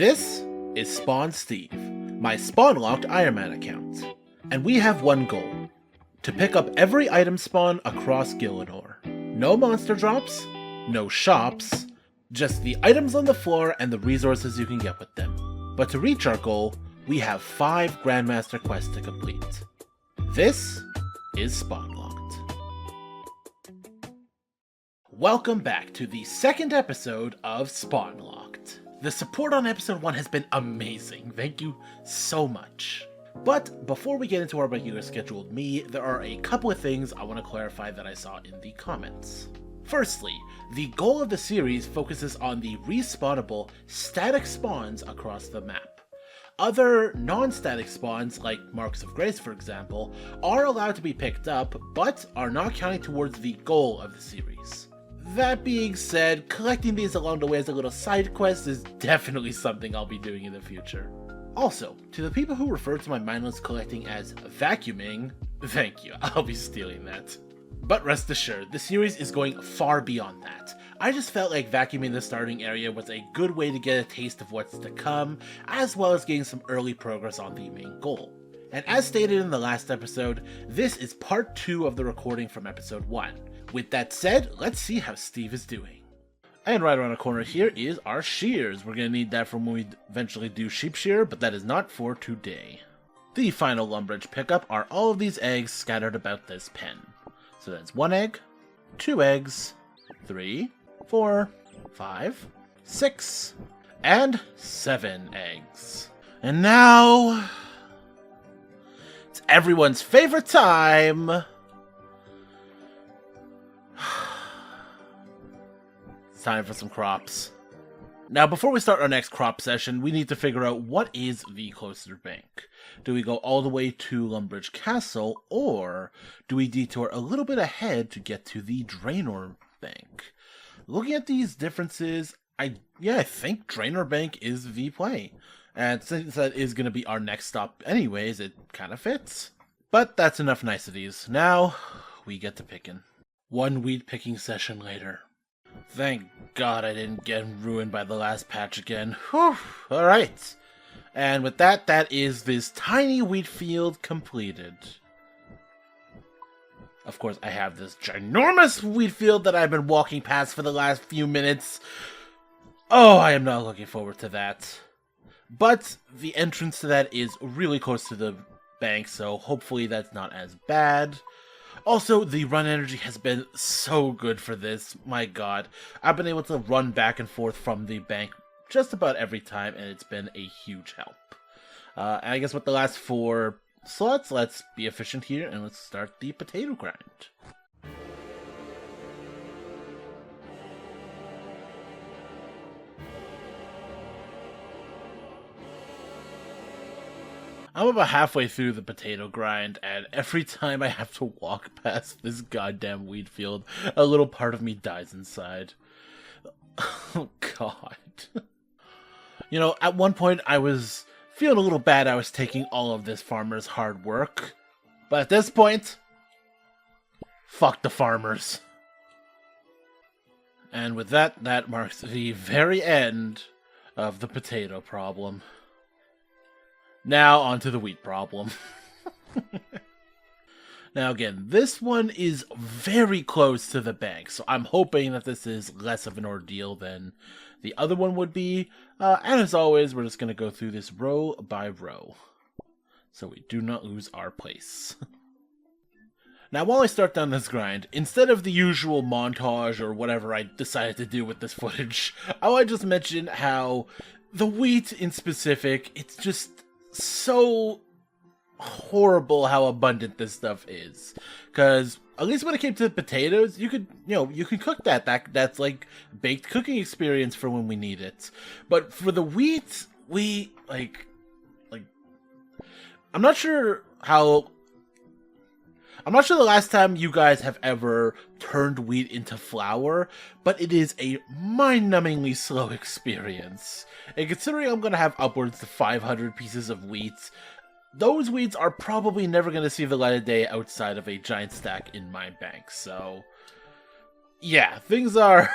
This is Spawn Steve, my Spawnlocked Ironman account, and we have one goal: to pick up every item spawn across Gielinor. No monster drops, no shops, just the items on the floor and the resources you can get with them. But to reach our goal, we have 5 Grandmaster quests to complete. This is Spawnlocked. Welcome back to the second episode of Spawnlocked. The support on episode 1 has been amazing, thank you so much. But before we get into our regular scheduled me, there are a couple of things I want to clarify that I saw in the comments. Firstly, the goal of the series focuses on the respawnable static spawns across the map. Other non-static spawns, like Marks of Grace for example, are allowed to be picked up, but are not counting towards the goal of the series. That being said, collecting these along the way as a little side quest is definitely something I'll be doing in the future. Also, to the people who refer to my mindless collecting as vacuuming, thank you, I'll be stealing that. But rest assured, the series is going far beyond that. I just felt like vacuuming the starting area was a good way to get a taste of what's to come, as well as getting some early progress on the main goal. And as stated in the last episode, this is part 2 of the recording from episode 1. With that said, let's see how Steve is doing. And right around the corner here is our shears. We're going to need that for when we eventually do sheep shear, but that is not for today. The final Lumbridge pickup are all of these eggs scattered about this pen. So that's 1 egg, 2 eggs, 3, 4, 5, 6, and 7 eggs. And now, it's everyone's favorite time. It's time for some crops. Now, before we start our next crop session, we need to figure out what is the closest bank. Do we go all the way to Lumbridge Castle, or do we detour a little bit ahead to get to the Draenor Bank? Looking at these differences, I think Draenor Bank is the play. And since that is going to be our next stop anyways, it kind of fits. But that's enough niceties. Now, we get to picking. 1 weed picking session later. Thank God I didn't get ruined by the last patch again. Whew, alright. And with that, that is this tiny wheat field completed. Of course, I have this ginormous wheat field that I've been walking past for the last few minutes. Oh, I am not looking forward to that. But the entrance to that is really close to the bank, so hopefully that's not as bad. Also, the run energy has been so good for this. My god. I've been able to run back and forth from the bank just about every time, and it's been a huge help. And I guess with the last 4 slots, let's be efficient here, and let's start the potato grind. I'm about halfway through the potato grind, and every time I have to walk past this goddamn wheat field, a little part of me dies inside. Oh god. You know, at one point I was feeling a little bad I was taking all of this farmer's hard work. But at this point, fuck the farmers. And with that, that marks the very end of the potato problem. Now, onto the wheat problem. Now again, this one is very close to the bank, so I'm hoping that this is less of an ordeal than the other one would be. And as always, we're just going to go through this row by row, so we do not lose our place. Now, while I start down this grind, instead of the usual montage or whatever I decided to do with this footage, I want to just mention how the wheat in specific, it's just so horrible how abundant this stuff is. Because at least when it came to the potatoes, you could cook that. That's like baked cooking experience for when we need it. But for the wheat, we like I'm not sure the last time you guys have ever turned wheat into flour, but it is a mind-numbingly slow experience. And considering I'm going to have upwards to 500 pieces of wheat, those wheats are probably never going to see the light of day outside of a giant stack in my bank. So, yeah, things are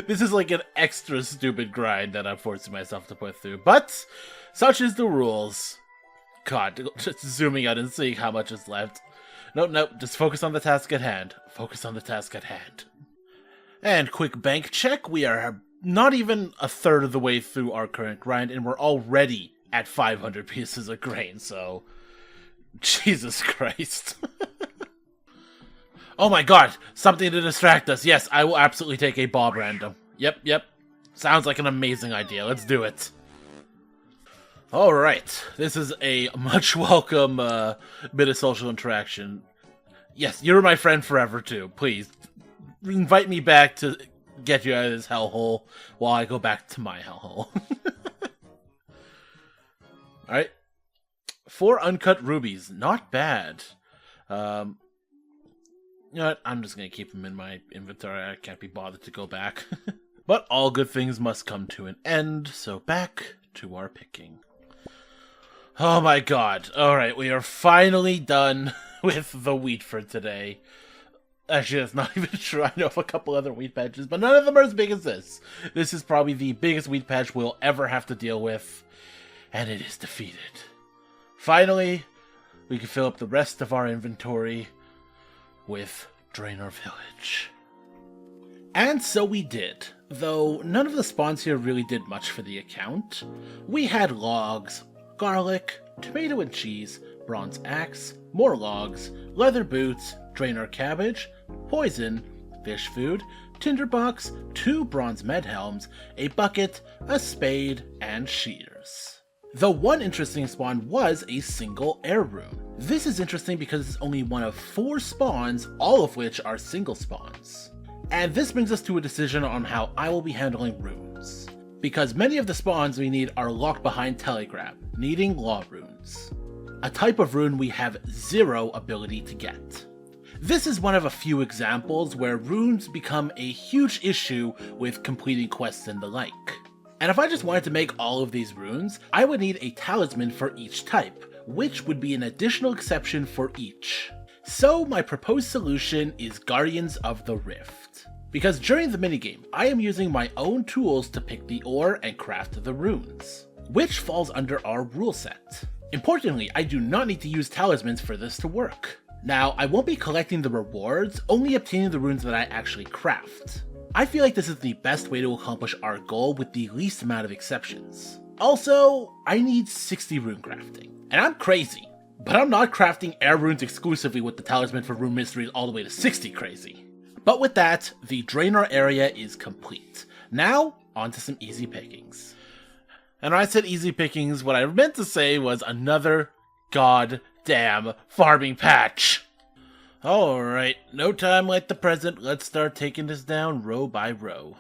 This is like an extra stupid grind that I'm forcing myself to put through. But such is the rules. God, just zooming out and seeing how much is left. Nope, just focus on the task at hand. Focus on the task at hand. And quick bank check, we are not even a third of the way through our current grind, and we're already at 500 pieces of grain, so... Jesus Christ. Oh my god, something to distract us. Yes, I will absolutely take a Bob random. Yep. Sounds like an amazing idea. Let's do it. Alright, this is a much welcome bit of social interaction. Yes, you're my friend forever too. Please, invite me back to get you out of this hellhole while I go back to my hellhole. Alright. 4 uncut rubies. Not bad. You know what? I'm just gonna keep them in my inventory. I can't be bothered to go back. But all good things must come to an end, so back to our picking. Oh my god. Alright, we are finally done with the wheat for today. Actually, that's not even true. I know of a couple other wheat patches, but none of them are as big as this. This is probably the biggest wheat patch we'll ever have to deal with, and it is defeated. Finally, we can fill up the rest of our inventory with Draenor Village. And so we did, though none of the spawns here really did much for the account. We had logs, garlic, tomato and cheese, bronze axe, more logs, leather boots, Draenor cabbage, poison, fish food, tinderbox, 2 bronze med helms, a bucket, a spade, and shears. The one interesting spawn was a single air rune. This is interesting because it's only one of 4 spawns, all of which are single spawns. And this brings us to a decision on how I will be handling runes. Because many of the spawns we need are locked behind Telegrab, needing law runes. A type of rune we have 0 ability to get. This is one of a few examples where runes become a huge issue with completing quests and the like. And if I just wanted to make all of these runes, I would need a talisman for each type, which would be an additional exception for each. So my proposed solution is Guardians of the Rift. Because during the minigame, I am using my own tools to pick the ore and craft the runes, which falls under our rule set. Importantly, I do not need to use talismans for this to work. Now, I won't be collecting the rewards, only obtaining the runes that I actually craft. I feel like this is the best way to accomplish our goal with the least amount of exceptions. Also, I need 60 rune crafting. And I'm crazy, but I'm not crafting air runes exclusively with the talisman for rune mysteries all the way to 60 crazy. But with that, the Draenor area is complete. Now, on to some easy pickings. And when I said easy pickings, what I meant to say was another goddamn farming patch. Alright, no time like the present. Let's start taking this down row by row.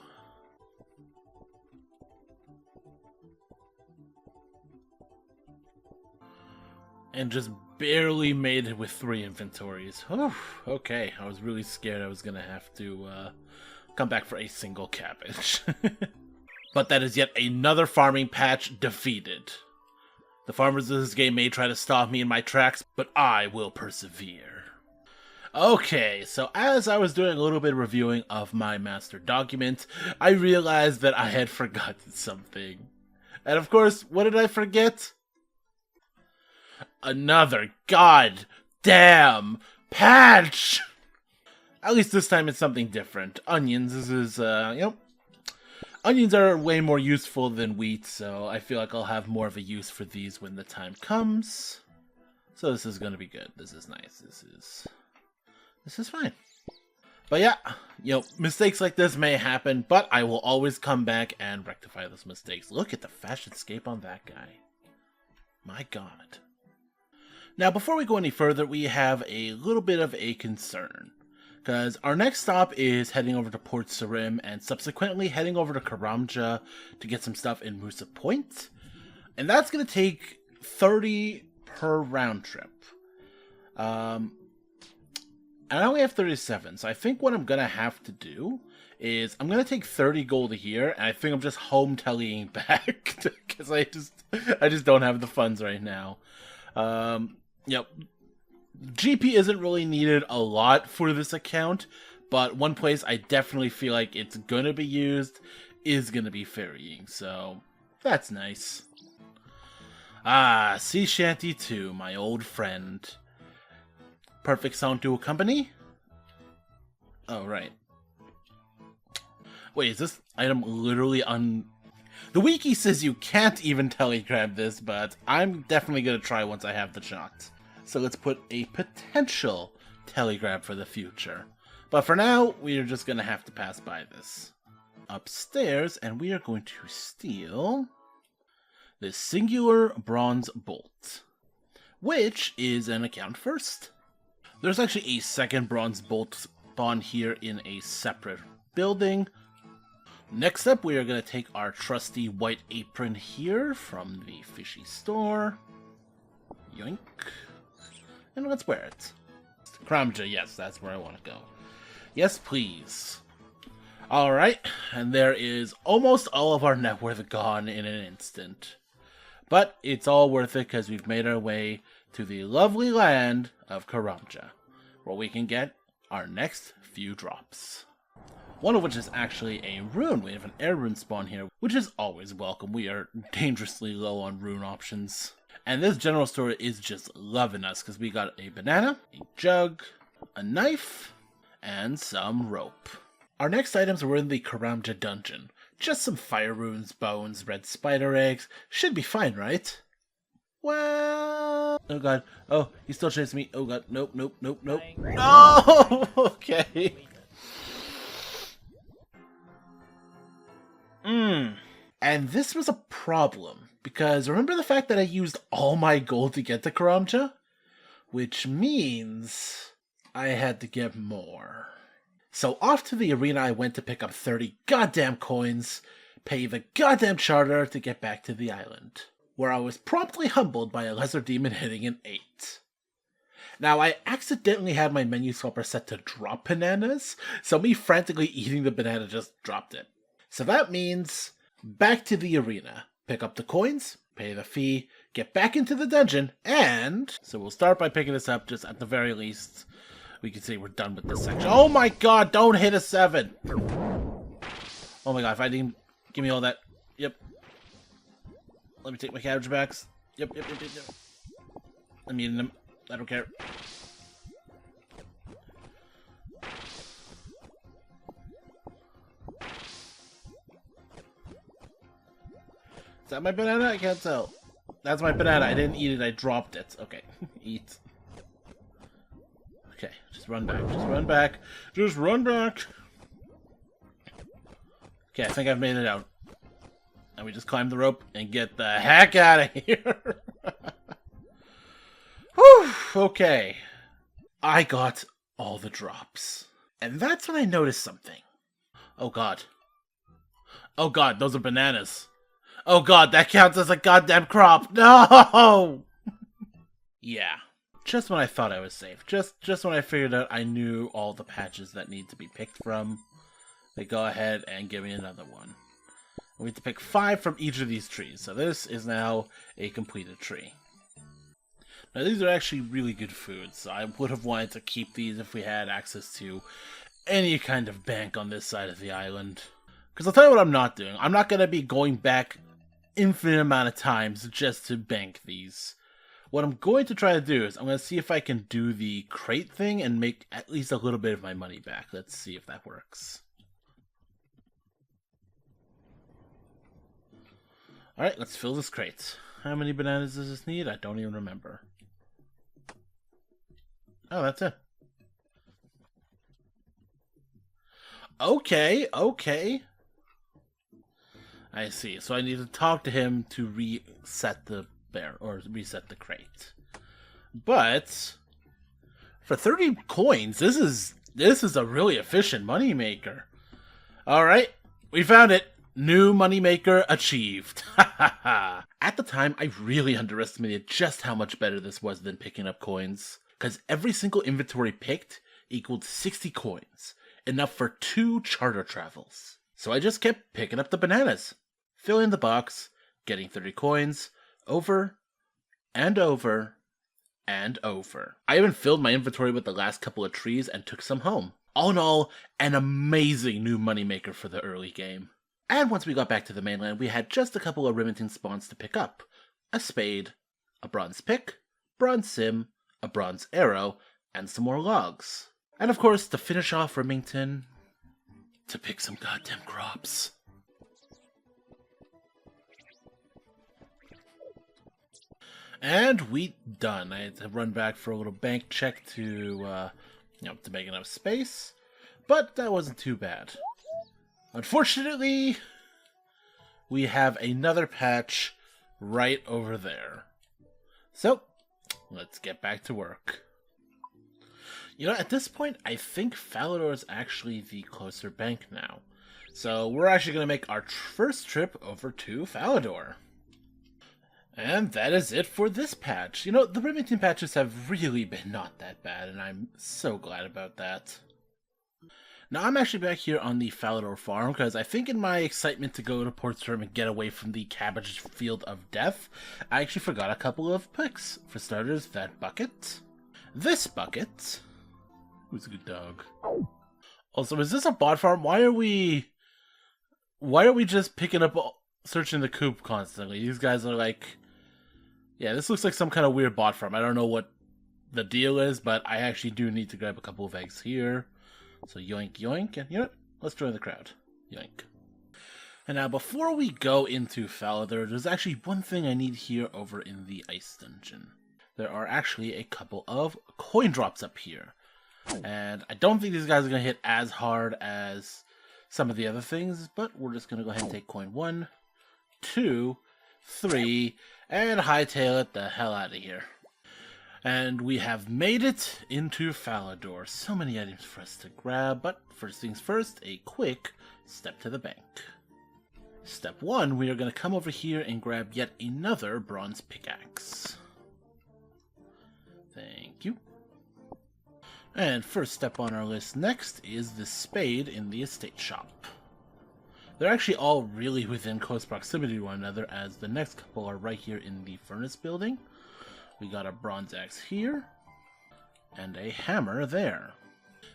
And just barely made it with 3 inventories. Whew, okay, I was really scared I was gonna have to come back for a single cabbage. But that is yet another farming patch defeated. The farmers of this game may try to stop me in my tracks, but I will persevere. Okay, so as I was doing a little bit of reviewing of my master document, I realized that I had forgotten something. And of course, what did I forget? Another goddamn patch! At least this time it's something different. Onions, this is, onions are way more useful than wheat, so I feel like I'll have more of a use for these when the time comes. So this is gonna be good. This is nice. This is fine. But yeah, mistakes like this may happen, but I will always come back and rectify those mistakes. Look at the fashionscape on that guy. My god. Now, before we go any further, we have a little bit of a concern. Because our next stop is heading over to Port Sarim and subsequently heading over to Karamja to get some stuff in Musa Point. And that's going to take 30 per round trip. And I only have 37, so I think what I'm going to have to do is I'm going to take 30 gold here, and I think I'm just home tellying back, because I just don't have the funds right now. GP isn't really needed a lot for this account, But one place I definitely feel like it's gonna be used is gonna be ferrying, so that's nice. Ah, Sea Shanty 2, my old friend. Perfect song to accompany? Oh, right. Wait, is this item literally The wiki says you can't even telegrab this, but I'm definitely gonna try once I have the shot. So let's put a potential telegrab for the future. But for now, we are just gonna have to pass by this. Upstairs, and we are going to steal this singular bronze bolt, which is an account first. There's actually a second bronze bolt spawn here in a separate building. Next up, we are going to take our trusty white apron here from the fishy store. Yoink. And let's wear it. Kramja, yes, that's where I want to go. Yes, please. Alright, and there is almost all of our net worth gone in an instant. But it's all worth it because we've made our way to the lovely land of Karamja, where we can get our next few drops. One of which is actually a rune. We have an air rune spawn here, which is always welcome. We are dangerously low on rune options. And this general store is just loving us because we got a banana, a jug, a knife, and some rope. Our next items were in the Karamja dungeon. Just some fire runes, bones, red spider eggs. Should be fine, right? Well... Oh god. Oh, he's still chasing me. Oh god. Nope, nope, nope, nope. No! Okay. And this was a problem, because remember the fact that I used all my gold to get to Karamja? Which means I had to get more. So off to the arena I went to pick up 30 goddamn coins, pay the goddamn charter to get back to the island, where I was promptly humbled by a lesser demon hitting an 8. Now, I accidentally had my menu swapper set to drop bananas, so me frantically eating the banana just dropped it. So that means back to the arena, pick up the coins, pay the fee, get back into the dungeon, and... So we'll start by picking this up, just at the very least. We can say we're done with this section. Oh my god, don't hit a 7! Oh my god, if I didn't... Give me all that. Yep. Let me take my cabbage backs. Yep. I'm eating them. I don't care. Is that my banana? I can't tell. That's my banana. I didn't eat it. I dropped it. Okay. Eat. Okay. Just run back. Just run back. Just run back. Okay, I think I've made it out. And we just climb the rope and get the heck out of here. Whew. Okay. I got all the drops. And that's when I noticed something. Oh god. Oh god, those are bananas. Oh god, that counts as a goddamn crop. No! Yeah. Just when I thought I was safe. Just when I figured out I knew all the patches that need to be picked from, they go ahead and give me another one. We have to pick 5 from each of these trees. So this is now a completed tree. Now these are actually really good foods. So I would have wanted to keep these if we had access to any kind of bank on this side of the island. Because I'll tell you what I'm not doing. I'm not going to be going back infinite amount of times just to bank these. What I'm going to try to do is I'm going to see if I can do the crate thing and make at least a little bit of my money back. Let's see if that works. Alright, let's fill this crate. How many bananas does this need? I don't even remember. Oh, that's it. Okay. I see. So I need to talk to him to reset the reset the crate. But for 30 coins, this is a really efficient moneymaker. Alright, we found it. New moneymaker achieved. At the time, I really underestimated just how much better this was than picking up coins. Because every single inventory picked equaled 60 coins. Enough for 2 charter travels. So I just kept picking up the bananas. Filling the box, getting 30 coins, over, and over, and over. I even filled my inventory with the last couple of trees and took some home. All in all, an amazing new moneymaker for the early game. And once we got back to the mainland, we had just a couple of Remington spawns to pick up. A spade, a bronze pick, bronze sim, a bronze arrow, and some more logs. And of course, to finish off Remington, to pick some goddamn crops. And we done. I had to run back for a little bank check to make enough space, but that wasn't too bad. Unfortunately, we have another patch right over there. So, let's get back to work. You know, at this point, I think Falador is actually the closer bank now. So, we're actually going to make our first trip over to Falador. And that is it for this patch. You know, the Remington patches have really been not that bad, and I'm so glad about that. Now, I'm actually back here on the Falador farm, because I think in my excitement to go to Portsmouth and get away from the cabbage field of death, I actually forgot a couple of picks. For starters, that bucket. This bucket. Who's a good dog? Also, is this a bot farm? Why are we just picking up, searching the coop constantly? These guys are like... Yeah, this looks like some kind of weird bot farm. I don't know what the deal is, but I actually do need to grab a couple of eggs here. So yoink, yoink, and you know what? Let's join the crowd. Yoink. And now, before we go into Falador, there's actually one thing I need here over in the ice dungeon. There are actually a couple of coin drops up here. And I don't think these guys are going to hit as hard as some of the other things, but we're just going to go ahead and take coin 1, 2, 3, and hightail it the hell out of here. And we have made it into Falador. So many items for us to grab, but first things first, a quick step to the bank. Step 1, we are going to come over here and grab yet another bronze pickaxe. Thank you. And first step on our list next is the spade in the estate shop. They're actually all really within close proximity to one another, as the next couple are right here in the furnace building. We got a bronze axe here, and a hammer there.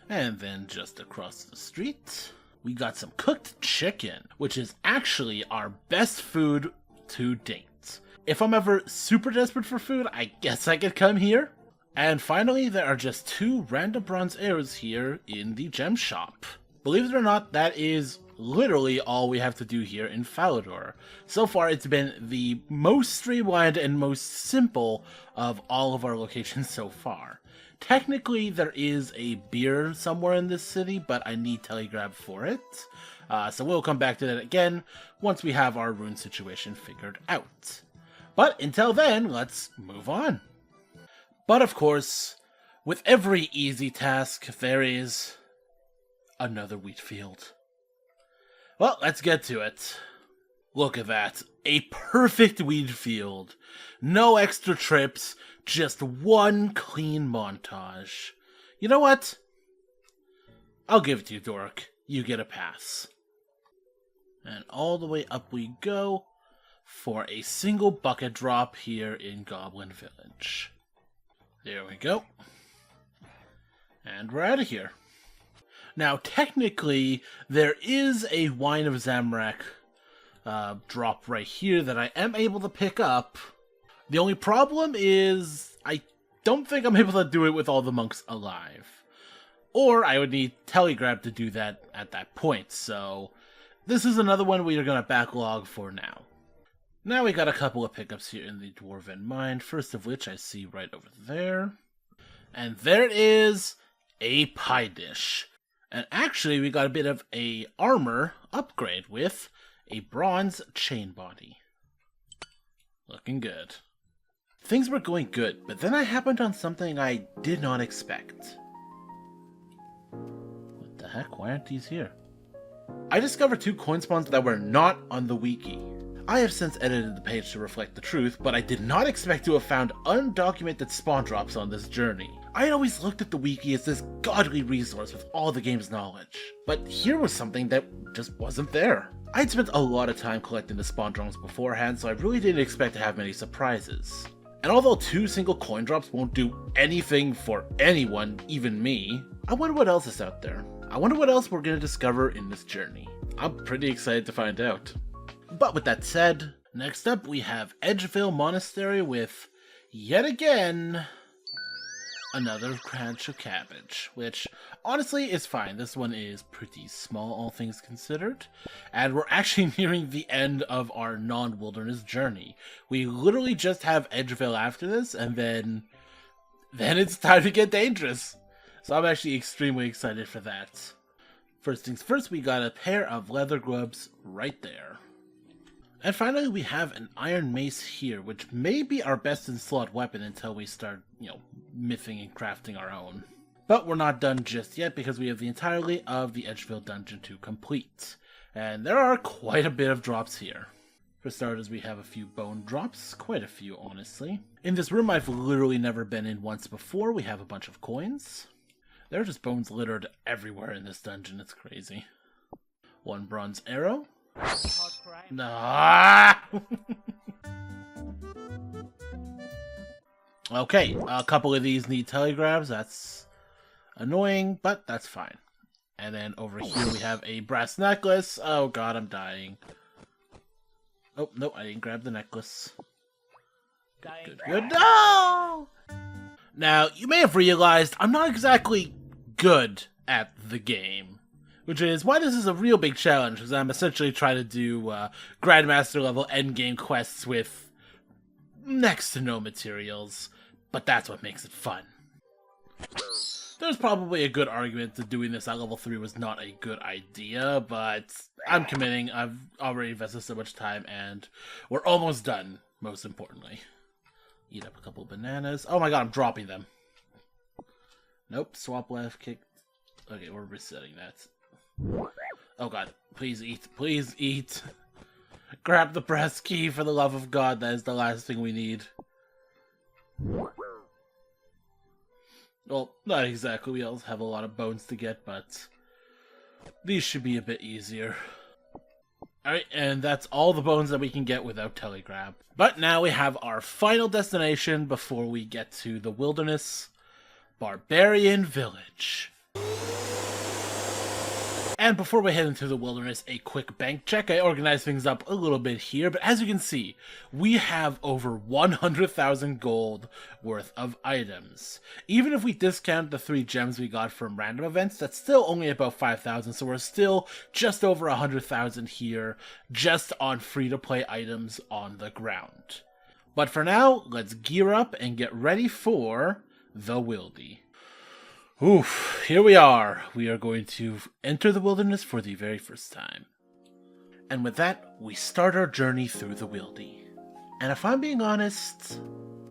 And then just across the street, we got some cooked chicken, which is actually our best food to date. If I'm ever super desperate for food, I guess I could come here. And finally, there are just 2 random bronze arrows here in the gem shop. Believe it or not, that is literally all we have to do here in Falador. So far, it's been the most streamlined and most simple of all of our locations so far. Technically, there is a beer somewhere in this city, but I need Telegrab for it. So we'll come back to that again once we have our rune situation figured out. But until then, let's move on. But of course, with every easy task, there is another wheat field. Well, let's get to it. Look at that. A perfect wheat field. No extra trips, just one clean montage. You know what? I'll give it to you, Dork. You get a pass. And all the way up we go for a single bucket drop here in Goblin Village. There we go. And we're out of here. Now, technically, there is a Wine of Zamorak drop right here that I am able to pick up. The only problem is I don't think I'm able to do it with all the monks alive. Or I would need Telegrab to do that at that point, so this is another one we are going to backlog for now. Now we got a couple of pickups here in the Dwarven Mine, first of which I see right over there. And there it is, a pie dish. And actually, we got a bit of a armor upgrade with a bronze chain body. Looking good. Things were going good, but then I happened on something I did not expect. What the heck? Why aren't these here? I discovered 2 coin spawns that were not on the wiki. I have since edited the page to reflect the truth, but I did not expect to have found undocumented spawn drops on this journey. I had always looked at the wiki as this godly resource with all the game's knowledge, but here was something that just wasn't there. I'd spent a lot of time collecting the spawn drops beforehand, so I really didn't expect to have many surprises. And although 2 single coin drops won't do anything for anyone, even me, I wonder what else is out there. I wonder what else we're going to discover in this journey. I'm pretty excited to find out. But with that said, next up we have Edgeville Monastery with, yet again, another branch of cabbage, which honestly is fine. This one is pretty small, all things considered, and we're actually nearing the end of our non-wilderness journey. We literally just have Edgeville after this, and then it's time to get dangerous. So I'm actually extremely excited for that. First things first, we got a pair of leather gloves right there. And finally, we have an iron mace here, which may be our best in slot weapon until we start, mything and crafting our own. But we're not done just yet because we have the entirety of the Edgeville dungeon to complete. And there are quite a bit of drops here. For starters, we have a few bone drops, quite a few honestly. In this room I've literally never been in once before, we have a bunch of coins. There are just bones littered everywhere in this dungeon, it's crazy. 1 bronze arrow. Nah. Okay, a couple of these need telegrams, that's annoying, but that's fine. And then over here we have a brass necklace. Oh god, I'm dying. Oh, no, I didn't grab the necklace. Good. No! Now, you may have realized I'm not exactly good at the game, which is why this is a real big challenge, because I'm essentially trying to do Grandmaster level endgame quests with next to no materials, but that's what makes it fun. There's probably a good argument that doing this at level 3 was not a good idea, but I'm committing. I've already invested so much time, and we're almost done, most importantly. Eat up a couple of bananas. Oh my god, I'm dropping them. Nope, swap left, kick. Okay, we're resetting that. Oh god, please eat, please eat. Grab the press key for the love of god, that is the last thing we need. Well, not exactly, we also have a lot of bones to get, but these should be a bit easier. Alright, and that's all the bones that we can get without telegrab. But now we have our final destination before we get to the wilderness, Barbarian Village. And before we head into the wilderness, a quick bank check. I organized things up a little bit here, but as you can see, we have over 100,000 gold worth of items. Even if we discount the 3 gems we got from random events, that's still only about 5,000, so we're still just over 100,000 here, just on free-to-play items on the ground. But for now, let's gear up and get ready for the Wildy. Oof, here we are. We are going to enter the wilderness for the very first time. And with that, we start our journey through the Wildy. And if I'm being honest,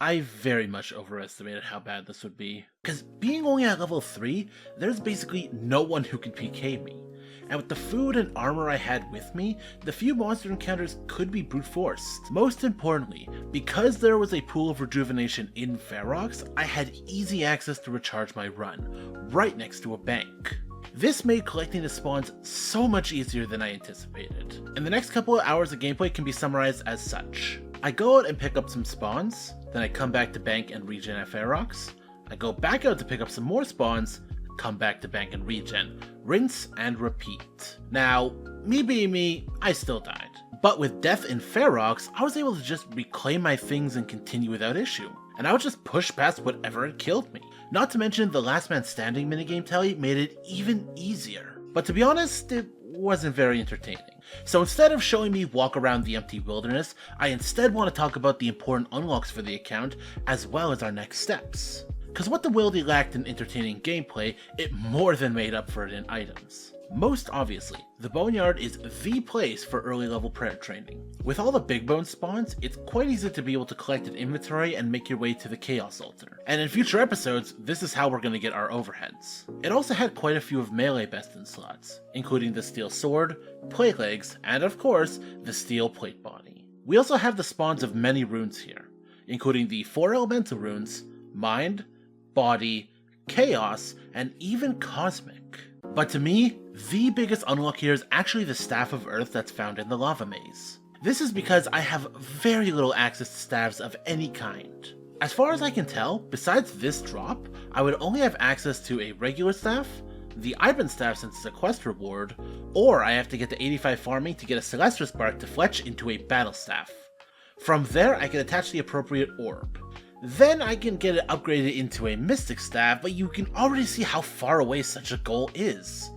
I very much overestimated how bad this would be. Because being only at level 3, there's basically no one who can PK me. And with the food and armor I had with me, the few monster encounters could be brute forced. Most importantly, because there was a pool of rejuvenation in Vyrewatch, I had easy access to recharge my run, right next to a bank. This made collecting the spawns so much easier than I anticipated. And the next couple of hours of gameplay can be summarized as such. I go out and pick up some spawns, then I come back to bank and regen at Vyrewatch. I go back out to pick up some more spawns, come back to bank and regen, rinse and repeat. Now, me being me, I still died. But with death in Vyrewatch, I was able to just reclaim my things and continue without issue. And I would just push past whatever had killed me. Not to mention the last man standing minigame tally made it even easier. But to be honest, it wasn't very entertaining. So instead of showing me walk around the empty wilderness, I instead want to talk about the important unlocks for the account, as well as our next steps. Because what the Wildy lacked in entertaining gameplay, it more than made up for it in items. Most obviously, the Boneyard is the place for early level prayer training. With all the big bone spawns, it's quite easy to be able to collect an inventory and make your way to the Chaos Altar. And in future episodes, this is how we're going to get our overheads. It also had quite a few of melee best in slots, including the steel sword, plate legs, and of course, the steel plate body. We also have the spawns of many runes here, including the 4 elemental runes, Mind, Body, Chaos, and even Cosmic. But to me, the biggest unlock here is actually the Staff of Earth that's found in the lava maze. This is because I have very little access to staves of any kind. As far as I can tell, besides this drop, I would only have access to a regular staff, the Iron staff since it's a quest reward, or I have to get to 85 farming to get a Celestial Spark to fletch into a battle staff. From there, I can attach the appropriate orb. Then I can get it upgraded into a Mystic Staff, but you can already see how far away such a goal is.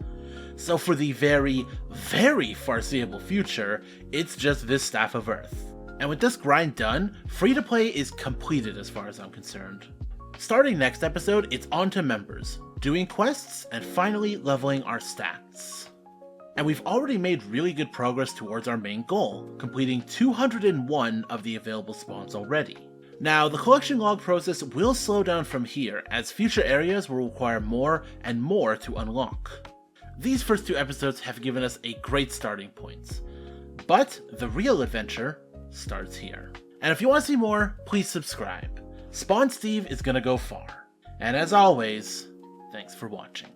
So for the very, very foreseeable future, it's just this Staff of Earth. And with this grind done, free-to-play is completed as far as I'm concerned. Starting next episode, it's on to members, doing quests, and finally leveling our stats. And we've already made really good progress towards our main goal, completing 201 of the available spawns already. Now, the collection log process will slow down from here, as future areas will require more and more to unlock. These first 2 episodes have given us a great starting point, but the real adventure starts here. And if you want to see more, please subscribe. Spawn Steve is gonna go far. And as always, thanks for watching.